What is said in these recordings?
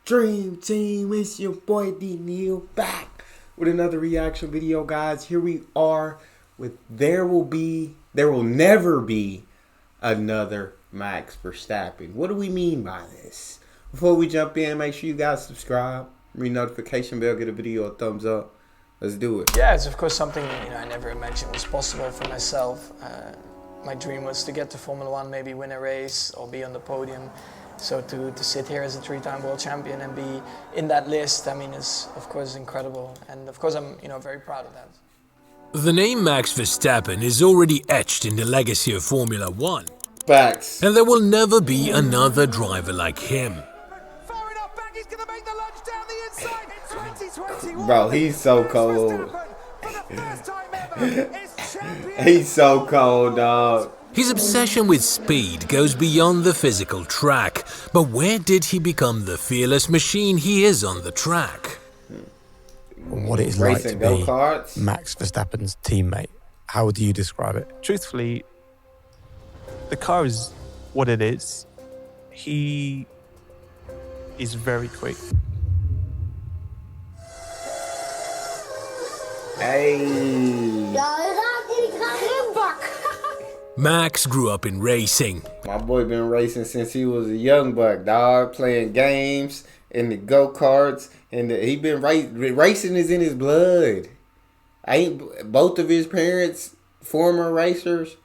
Dream Team, it's your boy Neal back with another reaction video, guys. Here we are with there will never be another Max Verstappen. What do we mean by this? Before we jump in, make sure you guys subscribe, ring notification bell, get a video a thumbs up. Let's do it. Yeah, it's of course something I never imagined was possible for myself. My dream was to get to Formula One, maybe win a race or be on the podium. So to sit here as a three-time world champion and be in that list, I mean, is of course incredible. And of course I'm very proud of that. The name Max Verstappen is already etched in the legacy of Formula One. Facts. And there will never be another driver like him. Bro, he's so cold. He's so cold, dog. His obsession with speed goes beyond the physical track, but where did he become the fearless machine he is on the track? What it is like to be go-karts. Max Verstappen's teammate. How would you describe it? Truthfully, the car is what it is. He is very quick. Hey. Max grew up in racing. My boy been racing since he was a young buck, dog. Playing games in the go-karts. And he been racing is in his blood. Both of his parents former racers.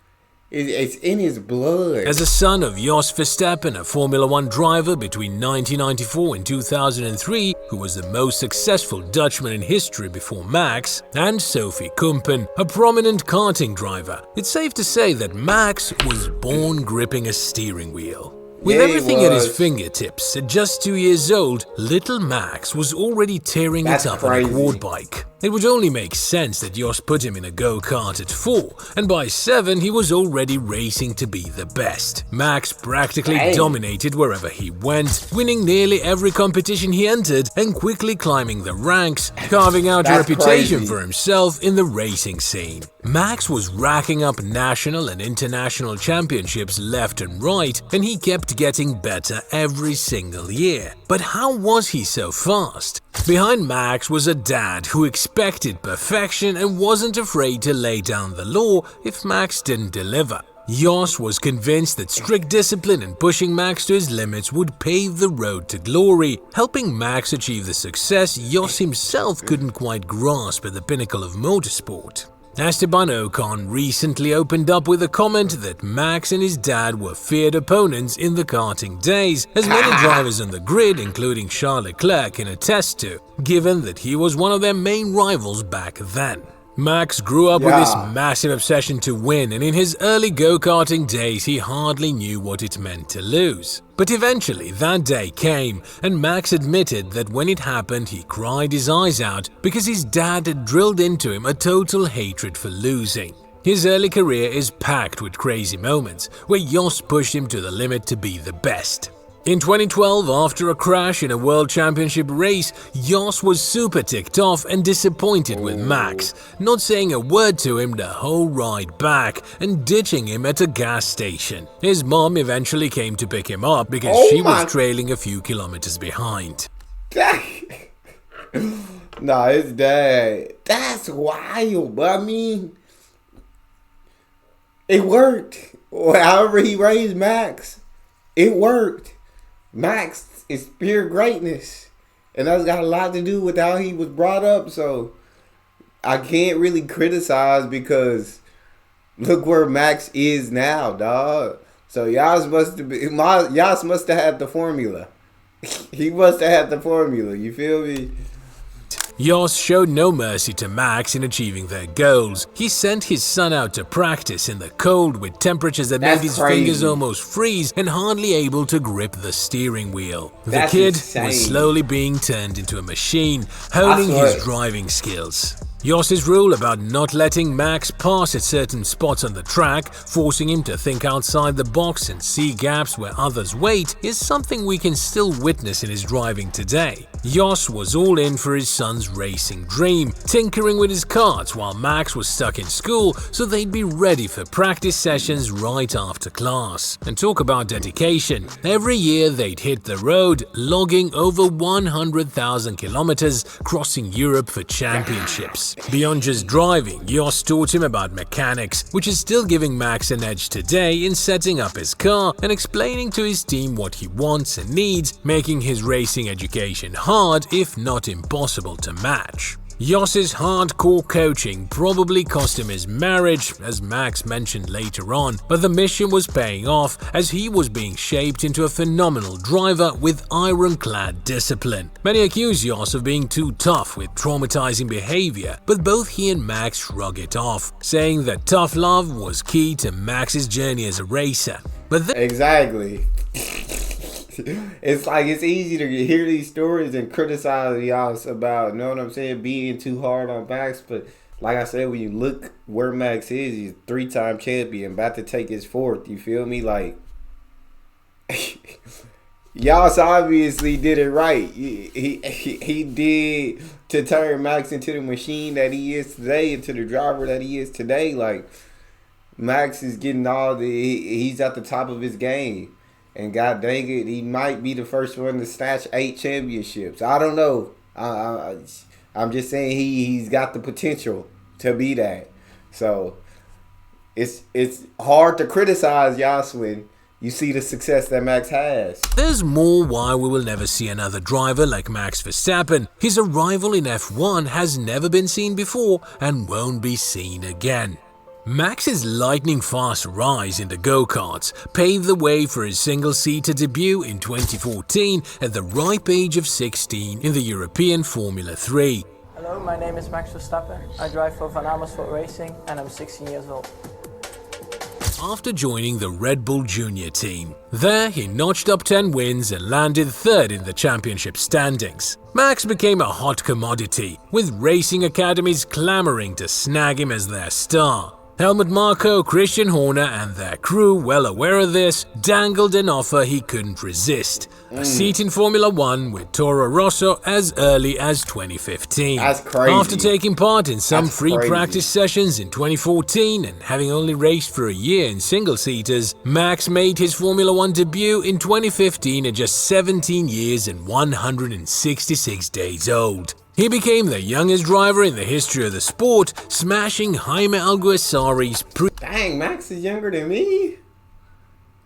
It's in his blood. As a son of Jos Verstappen, a Formula One driver between 1994 and 2003, who was the most successful Dutchman in history before Max, and Sophie Kumpen, a prominent karting driver, it's safe to say that Max was born gripping a steering wheel. With everything at his fingertips, at just 2 years old, little Max was already tearing it up on a quad bike. It would only make sense that Jos put him in a go-kart at 4, and by 7 he was already racing to be the best. Max practically dominated wherever he went, winning nearly every competition he entered and quickly climbing the ranks, carving out a reputation for himself in the racing scene. Max was racking up national and international championships left and right, and he kept getting better every single year. But how was he so fast? Behind Max was a dad who expected perfection and wasn't afraid to lay down the law if Max didn't deliver. Jos was convinced that strict discipline and pushing Max to his limits would pave the road to glory, helping Max achieve the success Jos himself couldn't quite grasp at the pinnacle of motorsport. Esteban Ocon recently opened up with a comment that Max and his dad were feared opponents in the karting days, as many drivers on the grid, including Charles Leclerc, can attest to, given that he was one of their main rivals back then. Max grew up with this massive obsession to win, and in his early go-karting days he hardly knew what it meant to lose. But eventually that day came, and Max admitted that when it happened he cried his eyes out because his dad had drilled into him a total hatred for losing. His early career is packed with crazy moments, where Jos pushed him to the limit to be the best. In 2012, after a crash in a World Championship race, Jos was super ticked off and disappointed with Max, not saying a word to him the whole ride back and ditching him at a gas station. His mom eventually came to pick him up because she was trailing a few kilometers behind. Nah, his dad. That's wild, but I mean, it worked. However he raised Max, it worked. Max is pure greatness, and that's got a lot to do with how he was brought up, so I can't really criticize because look where Max is now, dog. So Yas must have had the formula. He must have had the formula, you feel me? Jos showed no mercy to Max in achieving their goals. He sent his son out to practice in the cold with temperatures that made his fingers almost freeze and hardly able to grip the steering wheel. The kid was slowly being turned into a machine, honing his driving skills. Jos's rule about not letting Max pass at certain spots on the track, forcing him to think outside the box and see gaps where others wait, is something we can still witness in his driving today. Jos was all in for his son's racing dream, tinkering with his karts while Max was stuck in school so they'd be ready for practice sessions right after class. And talk about dedication, every year they'd hit the road, logging over 100,000 kilometers, crossing Europe for championships. Beyond just driving, Jos taught him about mechanics, which is still giving Max an edge today in setting up his car and explaining to his team what he wants and needs, making his racing education hard, if not impossible, to match. Jos's hardcore coaching probably cost him his marriage, as Max mentioned later on, but the mission was paying off as he was being shaped into a phenomenal driver with ironclad discipline. Many accuse Jos of being too tough with traumatizing behavior, but both he and Max shrug it off, saying that tough love was key to Max's journey as a racer. But exactly. It's like it's easy to hear these stories and criticize y'all about, you know what I'm saying, being too hard on Max. But like I said, when you look where Max is, he's a 3-time champion, about to take his 4th. You feel me? Like, Yas obviously did it right. He did to turn Max into the machine that he is today, into the driver that he is today. Like, Max is getting he's at the top of his game. And god dang it, he might be the first one to snatch 8 championships. I don't know. I'm just saying he's got the potential to be that. So it's hard to criticize Jos when you see the success that Max has. There's more why we will never see another driver like Max Verstappen. His arrival in F1 has never been seen before and won't be seen again. Max's lightning-fast rise in the go-karts paved the way for his single-seater debut in 2014 at the ripe age of 16 in the European Formula 3. Hello, my name is Max Verstappen. I drive for Van Amersfoort Racing and I'm 16 years old. After joining the Red Bull Junior team, there he notched up 10 wins and landed 3rd in the championship standings. Max became a hot commodity, with racing academies clamoring to snag him as their star. Helmut Marko, Christian Horner and their crew, well aware of this, dangled an offer he couldn't resist. A seat in Formula 1 with Toro Rosso as early as 2015. That's crazy. After taking part in some free practice sessions in 2014 and having only raced for a year in single-seaters, Max made his Formula 1 debut in 2015 at just 17 years and 166 days old. He became the youngest driver in the history of the sport, smashing Jaime Alguersuari's Dang, Max is younger than me?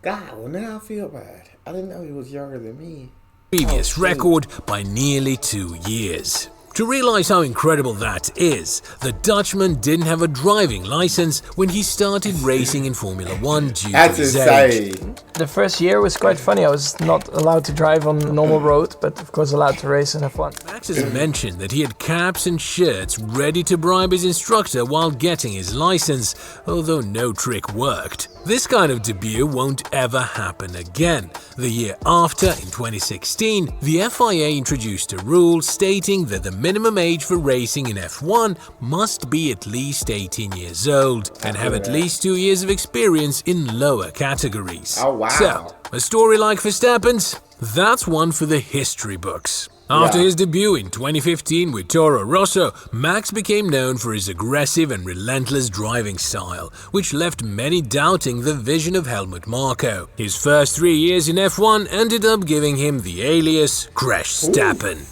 God, well now I feel bad. I didn't know he was younger than me. previous record by nearly 2 years. To realize how incredible that is, the Dutchman didn't have a driving license when he started racing in Formula 1 due to his age. The first year was quite funny. I was not allowed to drive on the normal road, but of course allowed to race in F1. Max has mentioned that he had caps and shirts ready to bribe his instructor while getting his license, although no trick worked. This kind of debut won't ever happen again. The year after, in 2016, the FIA introduced a rule stating that the minimum age for racing in F1 must be at least 18 years old and have at least 2 years of experience in lower categories. Oh, wow. So, a story like Verstappen's? That's one for the history books. After his debut in 2015 with Toro Rosso, Max became known for his aggressive and relentless driving style, which left many doubting the vision of Helmut Marko. His first 3 years in F1 ended up giving him the alias Crashstappen.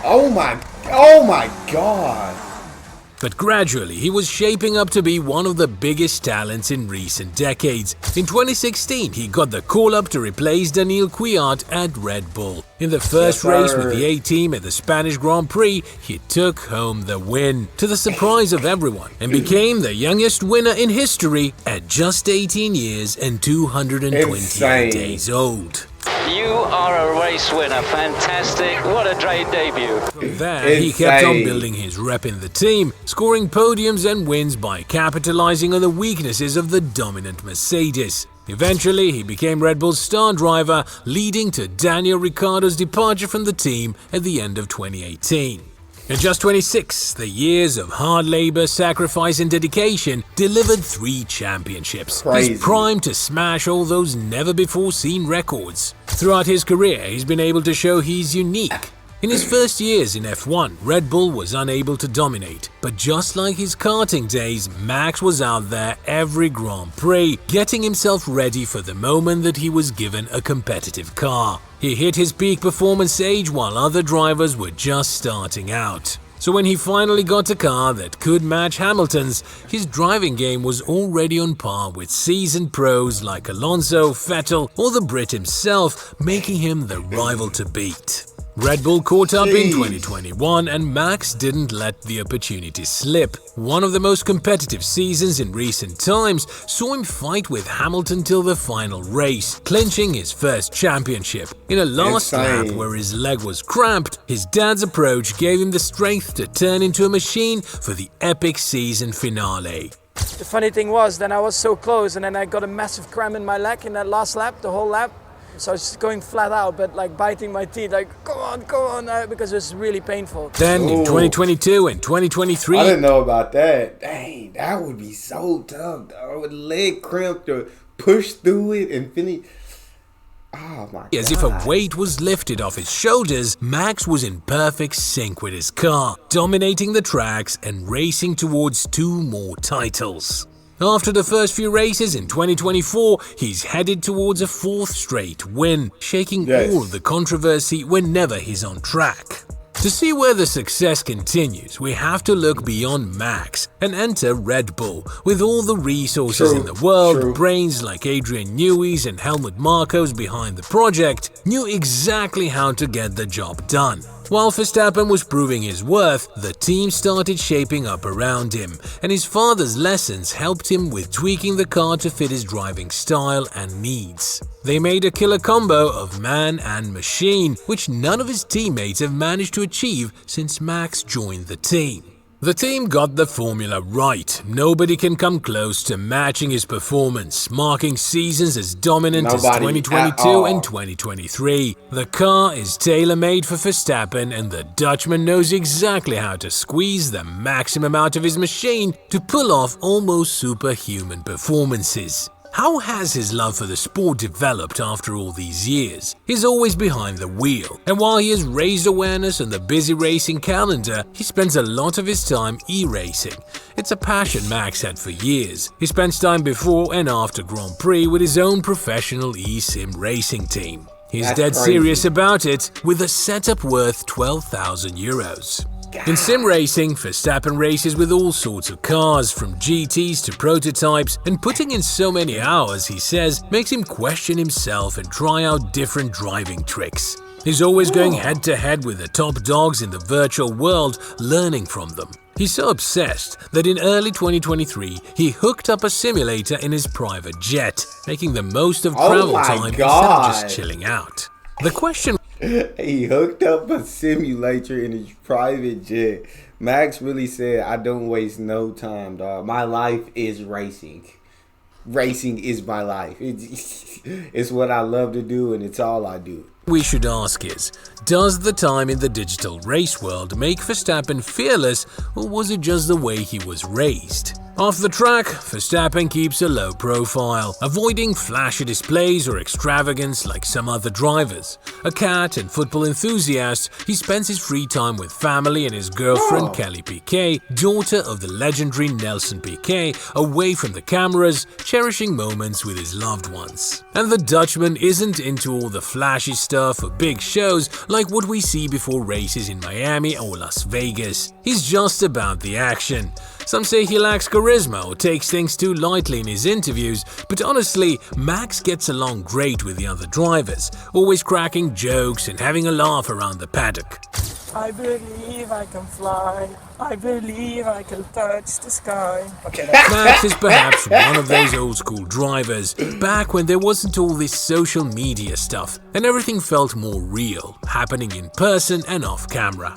Oh my God. But gradually, he was shaping up to be one of the biggest talents in recent decades. In 2016, he got the call-up to replace Neal at Red Bull. In the first race with the A-team at the Spanish Grand Prix, he took home the win, to the surprise of everyone, and became the youngest winner in history at just 18 years and 228 days old. You are a race winner. Fantastic. What a great debut. From there, he kept on building his rep in the team, scoring podiums and wins by capitalizing on the weaknesses of the dominant Mercedes. Eventually, he became Red Bull's star driver, leading to Daniel Ricciardo's departure from the team at the end of 2018. At just 26, the years of hard labor, sacrifice and dedication delivered 3 championships. Crazy. He's primed to smash all those never-before-seen records. Throughout his career, he's been able to show he's unique. In his first years in F1, Red Bull was unable to dominate. But just like his karting days, Max was out there every Grand Prix, getting himself ready for the moment that he was given a competitive car. He hit his peak performance age while other drivers were just starting out. So when he finally got a car that could match Hamilton's, his driving game was already on par with seasoned pros like Alonso, Vettel or the Brit himself, making him the rival to beat. Red Bull caught up in 2021 and Max didn't let the opportunity slip. One of the most competitive seasons in recent times saw him fight with Hamilton till the final race, clinching his first championship. In a last lap where his leg was cramped, his dad's approach gave him the strength to turn into a machine for the epic season finale. The funny thing was, then I was so close and then I got a massive cramp in my leg in that last lap, the whole lap. So I was just going flat out, but like biting my teeth, like, go on, because it was really painful. Then in 2022 and 2023... I didn't know about that. Dang, that would be so tough, dog. With leg cramp to push through it and finish... Oh my God. As if a weight was lifted off his shoulders, Max was in perfect sync with his car, dominating the tracks and racing towards 2 more titles. After the first few races in 2024, he's headed towards a 4th straight win, shaking all of the controversy whenever he's on track. To see where the success continues, we have to look beyond Max and enter Red Bull. With all the resources in the world, brains like Adrian Newey's and Helmut Marko's behind the project knew exactly how to get the job done. While Verstappen was proving his worth, the team started shaping up around him, and his father's lessons helped him with tweaking the car to fit his driving style and needs. They made a killer combo of man and machine, which none of his teammates have managed to achieve since Max joined the team. The team got the formula right. Nobody can come close to matching his performance, marking seasons as dominant as 2022 and 2023. The car is tailor-made for Verstappen, and the Dutchman knows exactly how to squeeze the maximum out of his machine to pull off almost superhuman performances. How has his love for the sport developed after all these years? He's always behind the wheel, and while he has raised awareness on the busy racing calendar, he spends a lot of his time e-racing. It's a passion Max had for years. He spends time before and after Grand Prix with his own professional e-sim racing team. He's dead serious about it, with a setup worth €12,000. In sim racing, Verstappen races with all sorts of cars, from GTs to prototypes, and putting in so many hours, he says, makes him question himself and try out different driving tricks. He's always going head-to-head with the top dogs in the virtual world, learning from them. He's so obsessed that in early 2023, he hooked up a simulator in his private jet, making the most of travel time instead of just chilling out. The question... He hooked up a simulator in his private jet. Max really said, I don't waste no time, dog. My life is racing. Racing is my life. It's what I love to do, and it's all I do. We should ask is, does the time in the digital race world make Verstappen fearless, or was it just the way he was raised? Off the track, Verstappen keeps a low profile, avoiding flashy displays or extravagance like some other drivers. A cat and football enthusiast, he spends his free time with family and his girlfriend Kelly Piquet, daughter of the legendary Nelson Piquet, away from the cameras, cherishing moments with his loved ones. And the Dutchman isn't into all the flashy stuff or big shows like what we see before races in Miami or Las Vegas. He's just about the action. Some say he lacks charisma or takes things too lightly in his interviews, but honestly, Max gets along great with the other drivers, always cracking jokes and having a laugh around the paddock. I believe I can fly. I believe I can touch the sky. Max is perhaps one of those old school drivers, back when there wasn't all this social media stuff and everything felt more real, happening in person and off camera.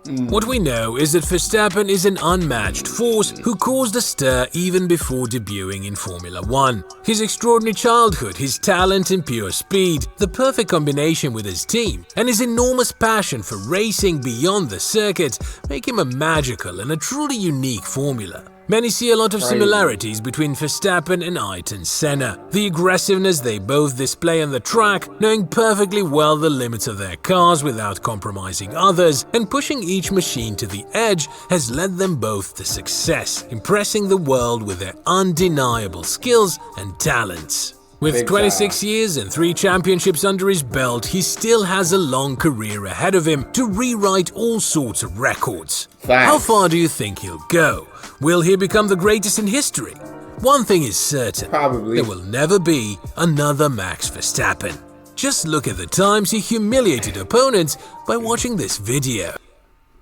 What we know is that Verstappen is an unmatched force who caused a stir even before debuting in Formula 1. His extraordinary childhood, his talent and pure speed, the perfect combination with his team, and his enormous passion for racing beyond the circuit make him a magical and a truly unique formula. Many see a lot of similarities between Verstappen and Ayrton Senna. The aggressiveness they both display on the track, knowing perfectly well the limits of their cars without compromising others, and pushing each machine to the edge has led them both to success, impressing the world with their undeniable skills and talents. With 26 years and 3 championships under his belt, he still has a long career ahead of him to rewrite all sorts of records. How far do you think he'll go? Will he become the greatest in history? One thing is certain, Probably. there will never be another Max Verstappen. Just look at the times he humiliated opponents by watching this video.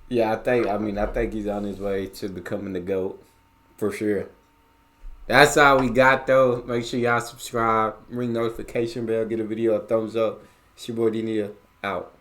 Yeah, I think he's on his way to becoming the GOAT, for sure. That's all we got, though. Make sure y'all subscribe, ring notification bell, get a video a thumbs up. It's your boy Neal, out.